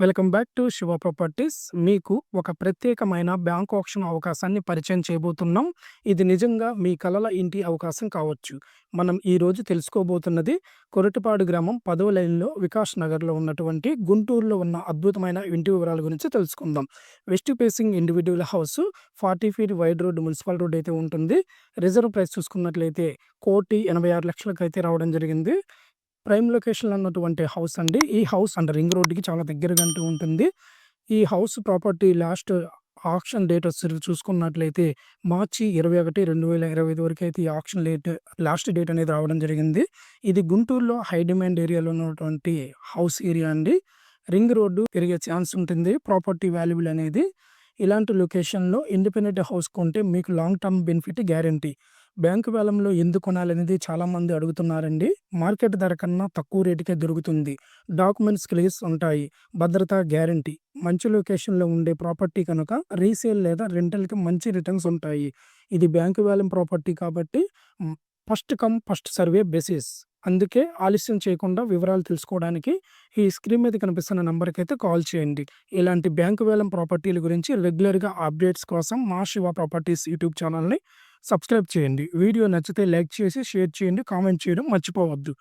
Welcome back to Shiva properties. మీకు ఒక ప్రత్యేకమైన బ్యాంక్ ఆప్షన్ అవకాశాన్ని పరిచయం చేయబోతున్నాం. ఇది నిజంగా మీ కలల ఇంటి అవకాశం కావచ్చు. మనం ఈరోజు తెలుసుకోబోతున్నది కొరటిపాడు గ్రామం 10వ లైన్‌లో వికాస్ నగర్‌లో ఉన్నటువంటి గుంటూరులో ఉన్న అద్భుతమైన ఇంటి వివరాల గురించి తెలుసుకుందాం. West facing individual house 40 feet wide road municipal road అయితే ఉంటుంది. రిజర్వ్ ప్రైస్ చూసుకున్నట్లయితే 1,86,00,000 అయితే రావడం జరిగింది. ప్రైమ్ లొకేషన్‌లో ఉన్నటువంటి హౌస్ అండి. ఈ హౌస్ అంటే రింగ్ రోడ్‌కి చాలా దగ్గరగా అంటూ ఉంటుంది. ఈ house property last auction date చూసుకున్నట్లయితే మార్చి 21, 2025 వరకైతే ఈ ఆక్షన్ లాస్ట్ డేట్ అనేది రావడం జరిగింది. ఇది గుంటూరులో హై డిమాండ్ ఏరియాలో ఉన్నటువంటి హౌస్ ఏరియా అండి. రింగ్ రోడ్డు పెరిగే ఛాన్స్ ఉంటుంది. ప్రాపర్టీ వాల్యుబుల్ అనేది ఇలాంటి లొకేషన్‌లో ఇండిపెండెంట్ హౌస్ కొంటే మీకు long term benefit guarantee. Bank వేలంలో ఎందుకు కొనాలనేది చాలామంది అడుగుతున్నారండి. మార్కెట్ ధర కన్నా తక్కువ రేటుకే దొరుకుతుంది. డాక్యుమెంట్స్ క్లియర్స్ ఉంటాయి. భద్రత గ్యారంటీ. మంచి లొకేషన్‌లో ఉండే ప్రాపర్టీ కనుక రీసేల్ లేదా రెంటల్‌కి మంచి రిటర్న్స్ ఉంటాయి. ఇది బ్యాంకు వేలం ప్రాపర్టీ కాబట్టి first come first survey basis. అందుకే ఆలస్యం చేయకుండా వివరాలు తెలుసుకోవడానికి ఈ స్క్రీన్ మీద కనిపిస్తున్న నంబర్‌కైతే కాల్ చేయండి. ఇలాంటి బ్యాంకు వేలం ప్రాపర్టీల గురించి రెగ్యులర్‌గా అప్డేట్స్ కోసం మా శివ ప్రాపర్టీస్ యూట్యూబ్ ఛానల్‌ని సబ్స్క్రైబ్ చేయండి. వీడియో నచ్చితే లైక్ చేసి, షేర్ చేయండి, కామెంట్ చేయడం మర్చిపోవద్దు.